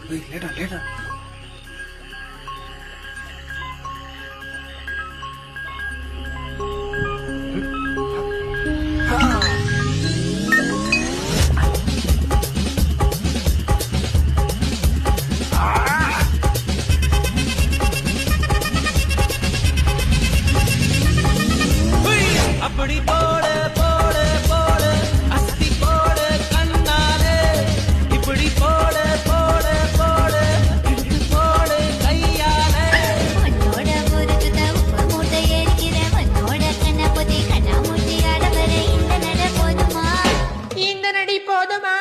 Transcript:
லேடா லேடா. அப்படி போடு போடு போடு அஸ்தி போடு கண்ணாலே இப்படி போடு போடு போடு இட்டு போடு கையாலே உன்னோட முறுக்குத உப்பு மூட்டை எரிக்கிற உன்னோட கண்ணபதி கண்ணாமூச்சி ஆடவர இந்த நட போதுமா இந்த நடி போதுமா?